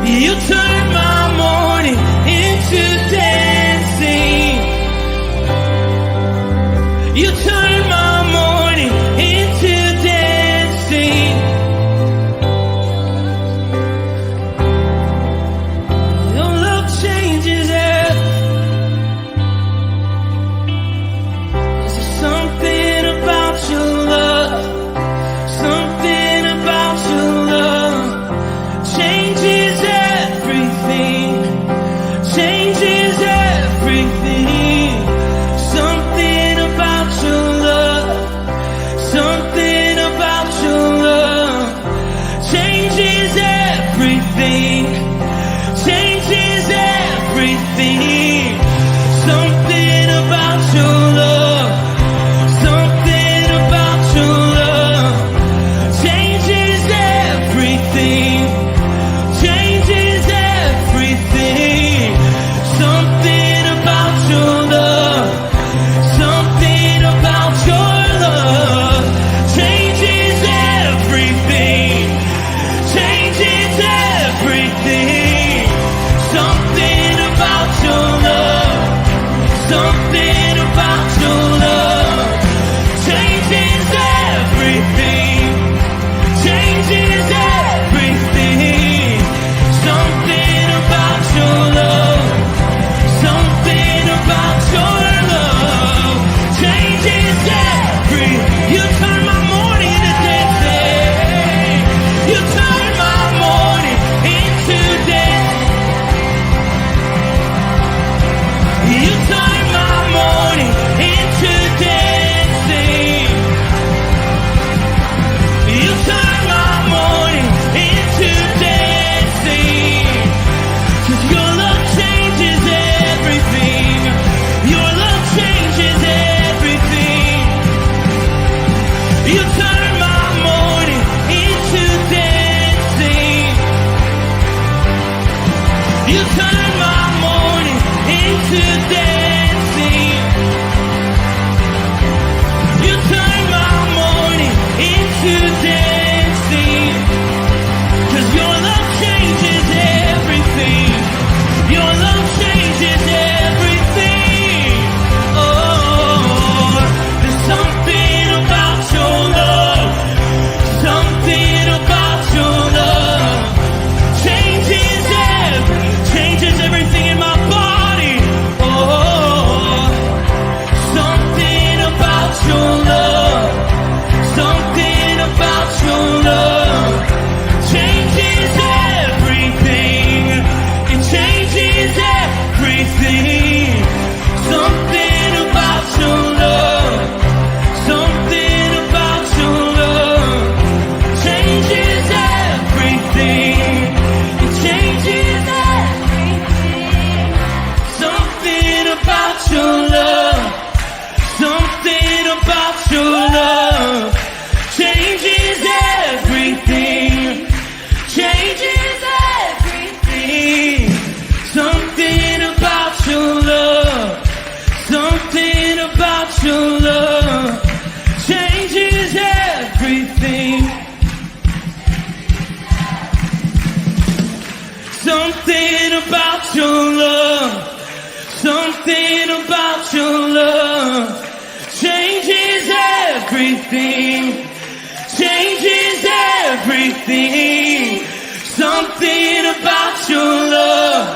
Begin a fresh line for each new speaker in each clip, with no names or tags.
You turn my morning into dancing. You turn my morning into dancing. Your love changes everything. There's something about your love. Something about your love changes everything. Changes everything. Something about your love. Something about your love changes everything. Changes everything. Something about your love. Something about your love changes everything. Changes everything. Something about your love. Something about your love changes everything. Changes everything. Something about your love. Something about your love changes everything. Changes everything. Something about your love. Something about your love changes everything. You turn my morning into dancing. You turn my morning into dancing. You turn my morning into dancing. You turn my morning into dancing. 'Cause your love changes everything. Your love changes everything. You turn my morning into dancing. You turn my morning into dancing. You turn my morning into dancing. 'Cause your love changes everything. Your love changes everything. Oh, there's something about your love. Something about your love changes everything in my body. Oh, something about your love. Something about your love changes everything. It changes everything. Something about your love. Something about your love changes everything. It changes everything. Something about your love. Something about your love changes everything. Changes everything. Something about your love. Something about your love changes everything. Something about your love. Something about your love changes everything. Changes everything. Something about your love.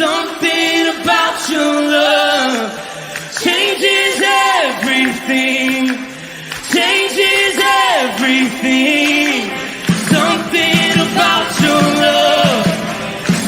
Something about your love changes everything. Changes everything. Something about your love.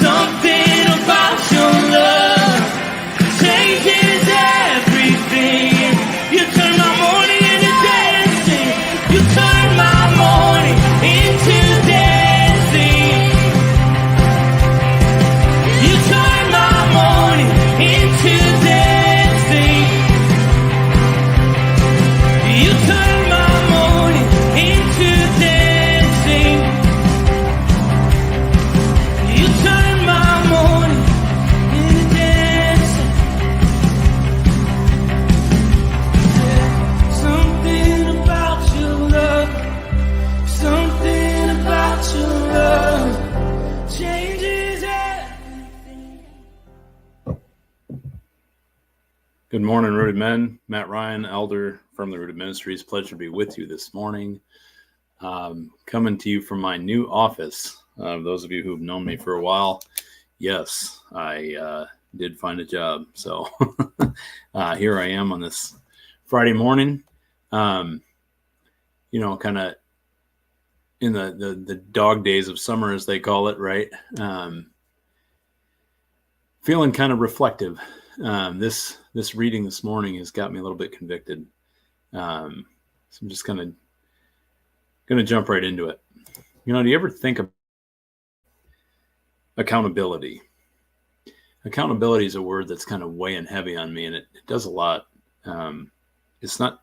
Something about your love changes everything. You turn my morning into dancing. You turn my morning into dancing.
Good morning, Rooted Men. Matt Ryan, elder from the Rooted Ministries. Pleasure to be with you this morning. Coming to you from my new office. Those of you who've known me for a while, yes, I did find a job. So here I am on this Friday morning, kind of in the dog days of summer, as they call it, right? Feeling kind of reflective. This reading this morning has got me a little bit convicted. So I'm just going to jump right into it. Do you ever think of accountability? Accountability is a word that's kind of weighing heavy on me, and it does a lot. It's not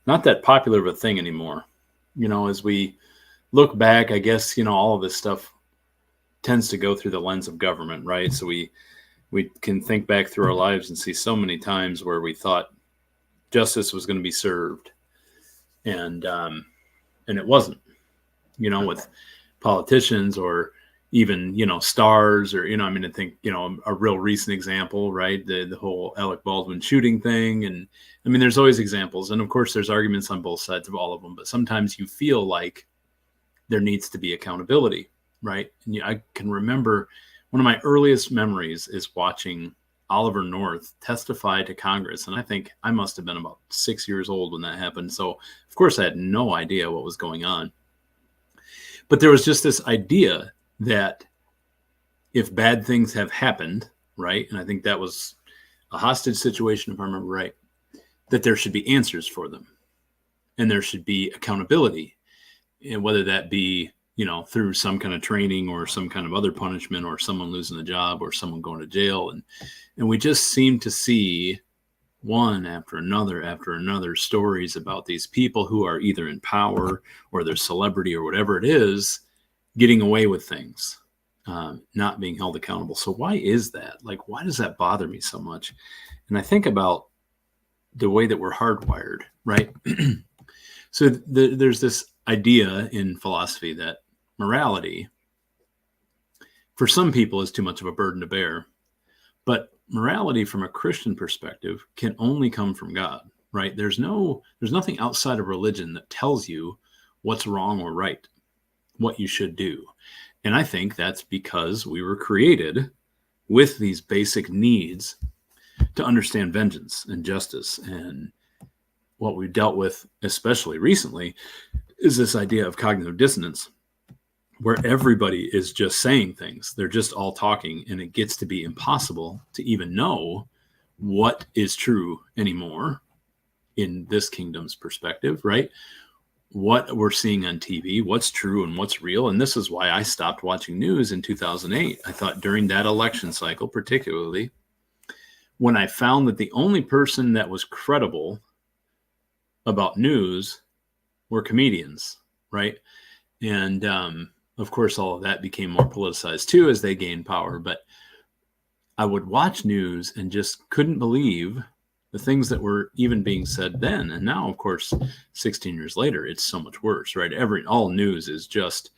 that popular of a thing anymore. As we look back, I guess, all of this stuff tends to go through the lens of government, right? So we can think back through our lives and see so many times where we thought justice was going to be served, and it wasn't. With politicians or even stars, or I think a real recent example, right? The whole Alec Baldwin shooting thing, and there's always examples, and of course there's arguments on both sides of all of them. But sometimes you feel like there needs to be accountability, right? And I can remember. One of my earliest memories is watching Oliver North testify to Congress. And I think I must have been about 6 years old when that happened. So, of course, I had no idea what was going on. But there was just this idea that if bad things have happened, right, and I think that was a hostage situation, if I remember right, that there should be answers for them. And there should be accountability. And whether that be through some kind of training or some kind of other punishment, or someone losing a job or someone going to jail. And we just seem to see one after another stories about these people who are either in power or their celebrity or whatever it is, getting away with things, not being held accountable. So why is that? Like, why does that bother me so much? And I think about the way that we're hardwired, right? So there's this idea in philosophy that morality, for some people, is too much of a burden to bear. But morality from a Christian perspective can only come from God, right? There's nothing outside of religion that tells you what's wrong or right, what you should do. And I think that's because we were created with these basic needs to understand vengeance and justice. And what we've dealt with, especially recently, is this idea of cognitive dissonance, where everybody is just saying things. They're just all talking, and it gets to be impossible to even know what is true anymore in this kingdom's perspective, right? What we're seeing on TV, what's true and what's real. And this is why I stopped watching news in 2008. I thought during that election cycle, particularly, when I found that the only person that was credible about news were comedians, right? And of course, all of that became more politicized too as they gained power. But I would watch news and just couldn't believe the things that were even being said then. And now, of course, 16 years later, it's so much worse, right? All news is just,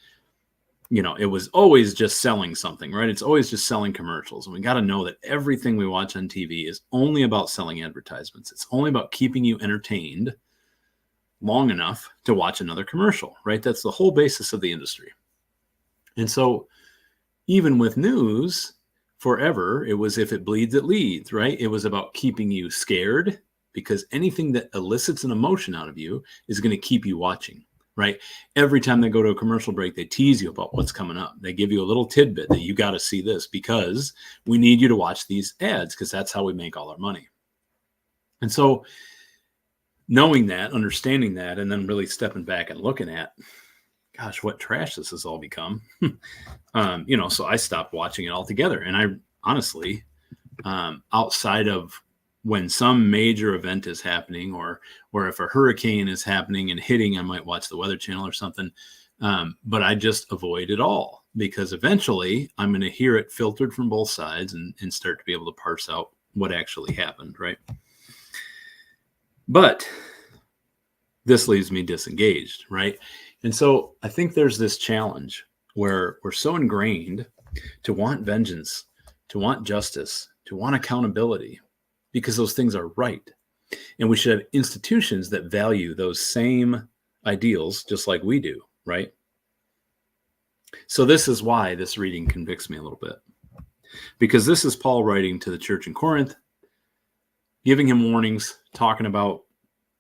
it was always just selling something, right? It's always just selling commercials. And we got to know that everything we watch on TV is only about selling advertisements. It's only about keeping you entertained long enough to watch another commercial, right? That's the whole basis of the industry. And so even with news, forever, it was if it bleeds, it leads, right? It was about keeping you scared, because anything that elicits an emotion out of you is going to keep you watching, right? Every time they go to a commercial break, they tease you about what's coming up. They give you a little tidbit that you got to see this because we need you to watch these ads, because that's how we make all our money. And so knowing that, understanding that, and then really stepping back and looking at, gosh, what trash this has all become. So I stopped watching it altogether. And I honestly, outside of when some major event is happening, or if a hurricane is happening and hitting, I might watch the Weather Channel or something. But I just avoid it all, because eventually I'm going to hear it filtered from both sides and start to be able to parse out what actually happened, right? But this leaves me disengaged, right? And so I think there's this challenge where we're so ingrained to want vengeance, to want justice, to want accountability. because those things are right. And we should have institutions that value those same ideals just like we do, right? So this is why this reading convicts me a little bit. Because this is Paul writing to the church in Corinth, giving him warnings, talking about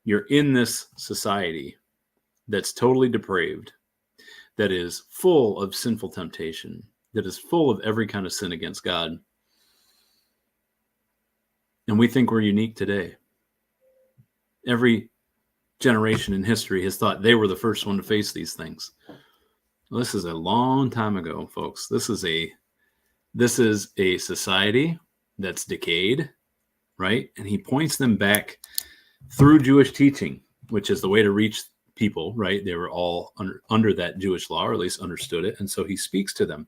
you're in this society that's totally depraved, that is full of sinful temptation, that is full of every kind of sin against God. And we think we're unique today. Every generation in history has thought they were the first one to face these things. Well, this is a long time ago, folks. This is a society that's decayed, right? And he points them back through Jewish teaching, which is the way to reach people, right? They were all under that Jewish law, or at least understood it. And so he speaks to them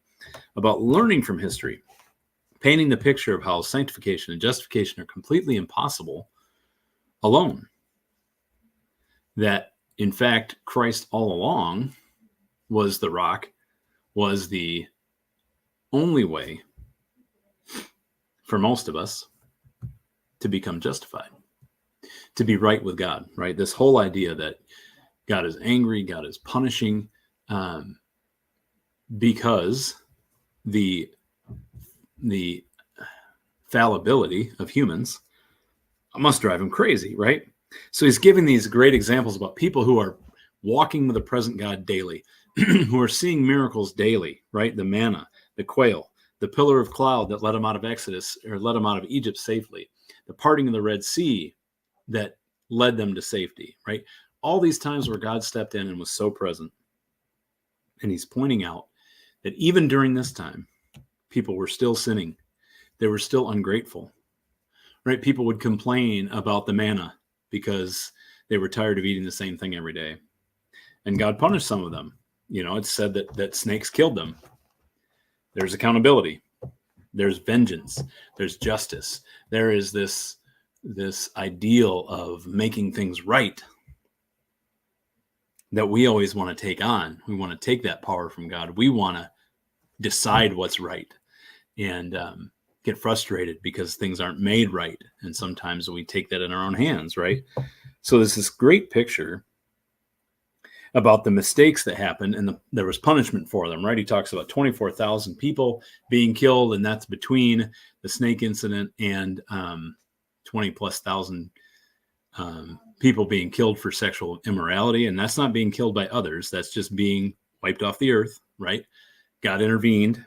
about learning from history, painting the picture of how sanctification and justification are completely impossible alone. That, in fact, Christ all along was the rock, was the only way for most of us to become justified, to be right with God, right? This whole idea that God is angry, God is punishing, because the fallibility of humans must drive him crazy, right? So he's giving these great examples about people who are walking with the present God daily, who are seeing miracles daily, right? The manna, the quail, the pillar of cloud that led them out of Exodus, or led them out of Egypt safely, the parting of the Red Sea that led them to safety, right? All these times where God stepped in and was so present. And he's pointing out that even during this time, people were still sinning. They were still ungrateful, right? People would complain about the manna because they were tired of eating the same thing every day. And God punished some of them. You know, it's said that snakes killed them. There's accountability. There's vengeance. There's justice. There is this ideal of making things right that we always want to take on. We want to take that power from God. We want to decide what's right, and get frustrated because things aren't made right. And sometimes we take that in our own hands, right? So there's this great picture about the mistakes that happened, and there was punishment for them, right? He talks about 24,000 people being killed, and that's between the snake incident and 20 plus thousand people being killed for sexual immorality. And that's not being killed by others. That's just being wiped off the earth, right? God intervened.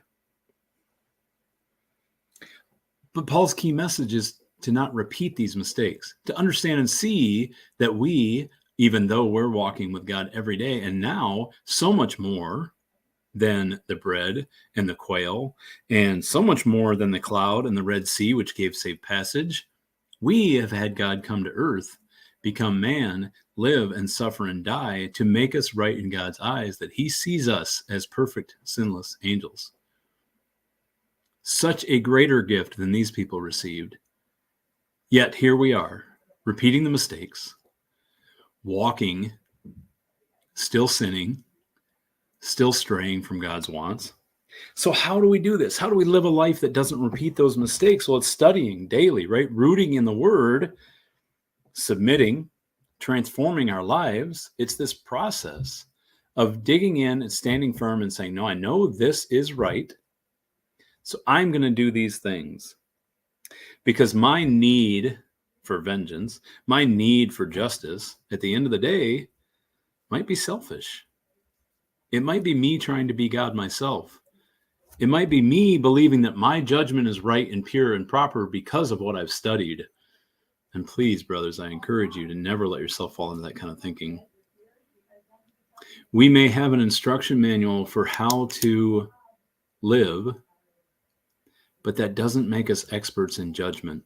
But Paul's key message is to not repeat these mistakes, to understand and see that we, even though we're walking with God every day, and now so much more than the bread and the quail, and so much more than the cloud and the Red Sea, which gave safe passage, we have had God come to earth, become man, live and suffer and die to make us right in God's eyes, that he sees us as perfect, sinless angels. Such a greater gift than these people received. Yet here we are, repeating the mistakes, walking, still sinning, still straying from God's wants. So how do we do this? How do we live a life that doesn't repeat those mistakes? Well, it's studying daily, right? Rooting in the Word, submitting, transforming our lives. It's this process of digging in and standing firm and saying, no, I know this is right, so I'm going to do these things. Because my need for vengeance, my need for justice, at the end of the day, might be selfish. It might be me trying to be God myself. It might be me believing that my judgment is right and pure and proper because of what I've studied. And please, brothers, I encourage you to never let yourself fall into that kind of thinking. We may have an instruction manual for how to live, but that doesn't make us experts in judgment.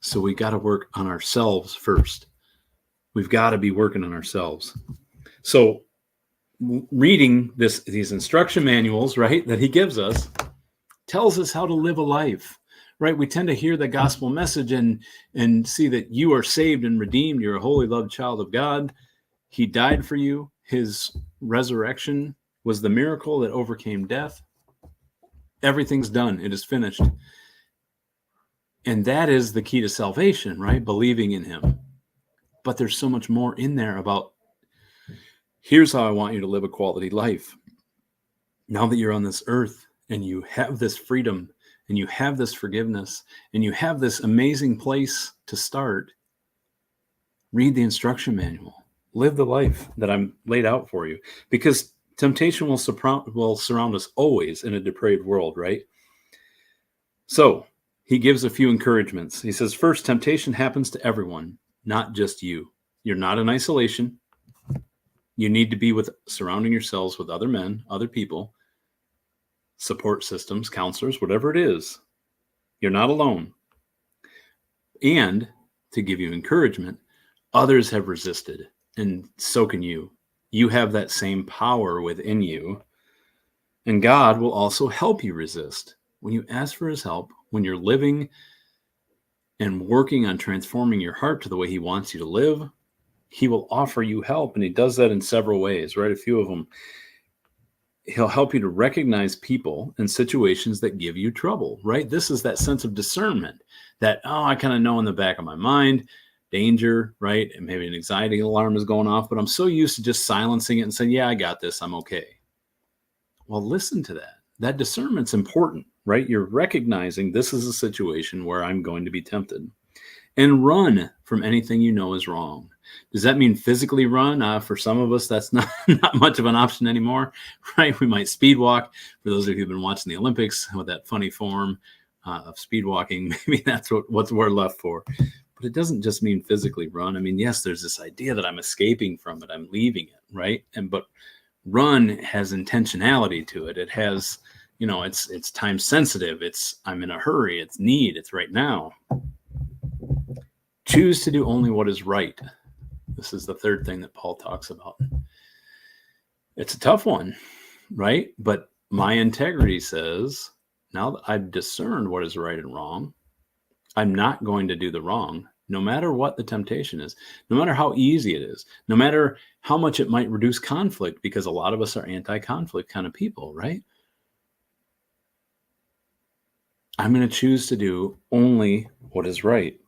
So we got to work on ourselves first. We've got to be working on ourselves. So reading these instruction manuals, right, that he gives us, tells us how to live a life, right? We tend to hear the gospel message and see that you are saved and redeemed. You're a holy, loved child of God. He died for you. His resurrection was the miracle that overcame death. Everything's done. It is finished. And that is the key to salvation, right? Believing in him. But there's so much more in there about, here's how I want you to live a quality life. Now that you're on this earth and you have this freedom and you have this forgiveness and you have this amazing place to start, read the instruction manual. Live the life that I'm laid out for you, because temptation will surround us always in a depraved world, right? So he gives a few encouragements. He says, first, temptation happens to everyone, not just you. You're not in isolation. You need to be surrounding yourselves with other men, other people, support systems, counselors, whatever it is. You're not alone. And to give you encouragement, others have resisted, and so can you. You have that same power within you, and God will also help you resist. When you ask for his help, when you're living and working on transforming your heart to the way he wants you to live, he will offer you help, and he does that in several ways, right? A few of them. He'll help you to recognize people and situations that give you trouble, right? This is that sense of discernment that, I kind of know in the back of my mind, danger, right? And maybe an anxiety alarm is going off, but I'm so used to just silencing it and saying, yeah, I got this, I'm okay. Well, listen to that. That discernment's important, right? You're recognizing this is a situation where I'm going to be tempted, and run from anything you know is wrong. Does that mean physically run? For some of us, that's not much of an option anymore, right? We might speed walk. For those of you who've been watching the Olympics with that funny form of speed walking, maybe that's what we're left for. But it doesn't just mean physically run. I mean, yes, there's this idea that I'm escaping from it, I'm leaving it, right? But run has intentionality to it. It has, it's time sensitive. I'm in a hurry. It's need. It's right now. Choose to do only what is right. This is the third thing that Paul talks about. It's a tough one, right? But my integrity says, now that I've discerned what is right and wrong, I'm not going to do the wrong, no matter what the temptation is, no matter how easy it is, no matter how much it might reduce conflict, because a lot of us are anti-conflict kind of people, right? I'm going to choose to do only what is right.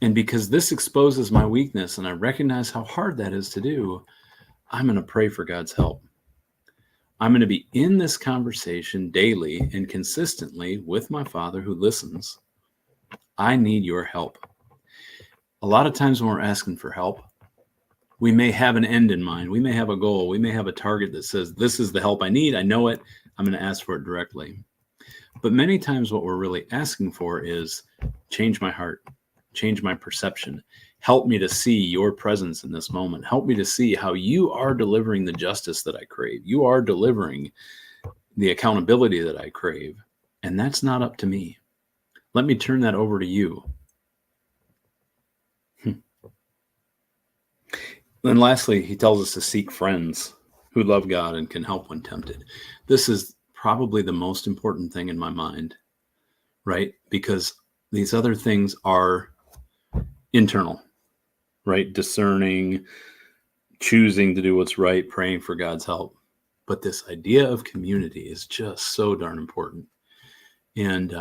And because this exposes my weakness and I recognize how hard that is to do, I'm going to pray for God's help. I'm going to be in this conversation daily and consistently with my Father who listens. I need your help. A lot of times when we're asking for help, we may have an end in mind. We may have a goal. We may have a target that says, this is the help I need. I know it. I'm going to ask for it directly. But many times what we're really asking for is change my heart. Change my perception. Help me to see your presence in this moment. Help me to see how you are delivering the justice that I crave. You are delivering the accountability that I crave. And that's not up to me. Let me turn that over to you. Then lastly, he tells us to seek friends who love God and can help when tempted. This is probably the most important thing in my mind, right? Because these other things are internal, right? Discerning, choosing to do what's right, praying for God's help. But this idea of community is just so darn important. And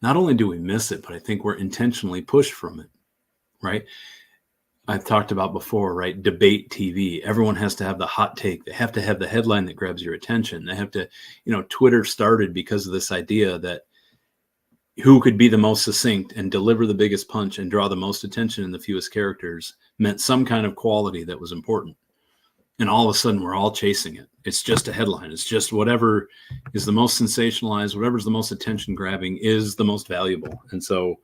not only do we miss it, but I think we're intentionally pushed from it, right? I've talked about before, right? Debate TV. Everyone has to have the hot take. They have to have the headline that grabs your attention. They have to, Twitter started because of this idea that who could be the most succinct and deliver the biggest punch and draw the most attention in the fewest characters meant some kind of quality that was important. And all of a sudden, we're all chasing it. It's just a headline. It's just whatever is the most sensationalized, whatever's the most attention grabbing is the most valuable. And so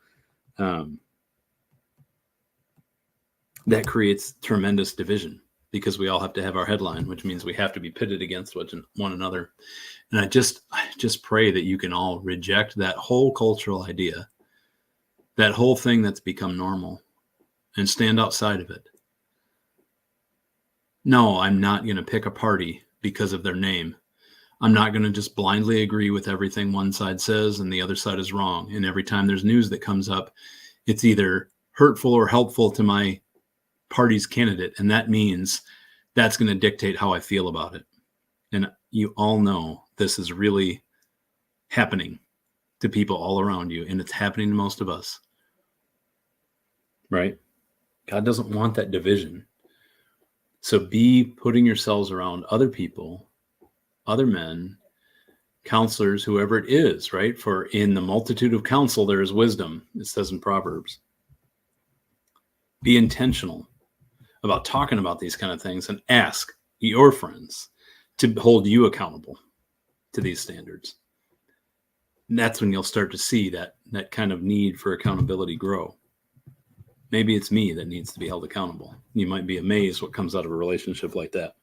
that creates tremendous division because we all have to have our headline, which means we have to be pitted against one another. And I just pray that you can all reject that whole cultural idea, that whole thing that's become normal, and stand outside of it. No, I'm not going to pick a party because of their name. I'm not going to just blindly agree with everything one side says and the other side is wrong. And every time there's news that comes up, it's either hurtful or helpful to my party's candidate. And that means that's going to dictate how I feel about it. And you all know this is really happening to people all around you, and it's happening to most of us, right? God doesn't want that division. So be putting yourselves around other people, other men, counselors, whoever it is, right? For in the multitude of counsel, there is wisdom, it says in Proverbs. Be intentional about talking about these kind of things and ask your friends to hold you accountable to these standards. And that's when you'll start to see that kind of need for accountability grow. Maybe it's me that needs to be held accountable. You might be amazed what comes out of a relationship like that.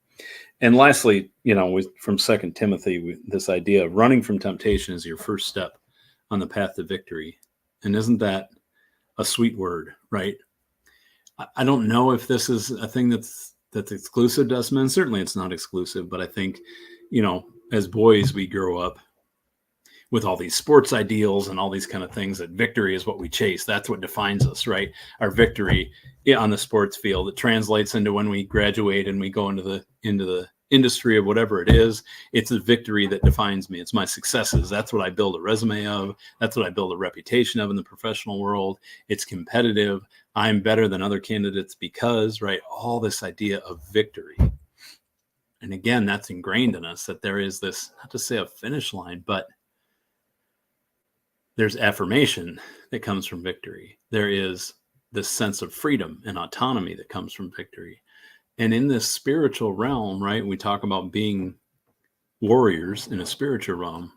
And lastly, from 2 Timothy, this idea of running from temptation is your first step on the path to victory. And isn't that a sweet word, right? I don't know if this is a thing that's exclusive to us men. Certainly it's not exclusive, but I think, as boys, we grow up with all these sports ideals and all these kind of things, that victory is what we chase. That's what defines us, right? Our victory on the sports field. It translates into when we graduate and we go into the industry of whatever it is. It's a victory that defines me. It's my successes. That's what I build a resume of. That's what I build a reputation of in the professional world. It's competitive. I'm better than other candidates because, right? All this idea of victory. And again, that's ingrained in us, that there is this, not to say a finish line, but there's affirmation that comes from victory. There is this sense of freedom and autonomy that comes from victory. And in this spiritual realm, right, we talk about being warriors in a spiritual realm.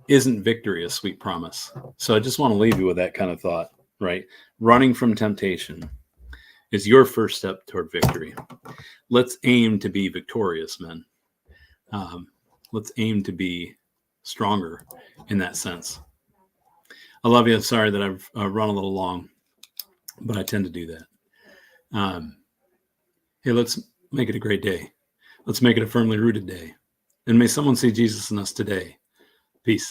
Isn't victory a sweet promise? So I just want to leave you with that kind of thought, right? Running from temptation is your first step toward victory. Let's aim to be victorious, men. Let's aim to be stronger in that sense. I love you. Sorry that I've run a little long, but I tend to do that. Hey, let's make it a great day. Let's make it a firmly rooted day. And may someone see Jesus in us today. Peace.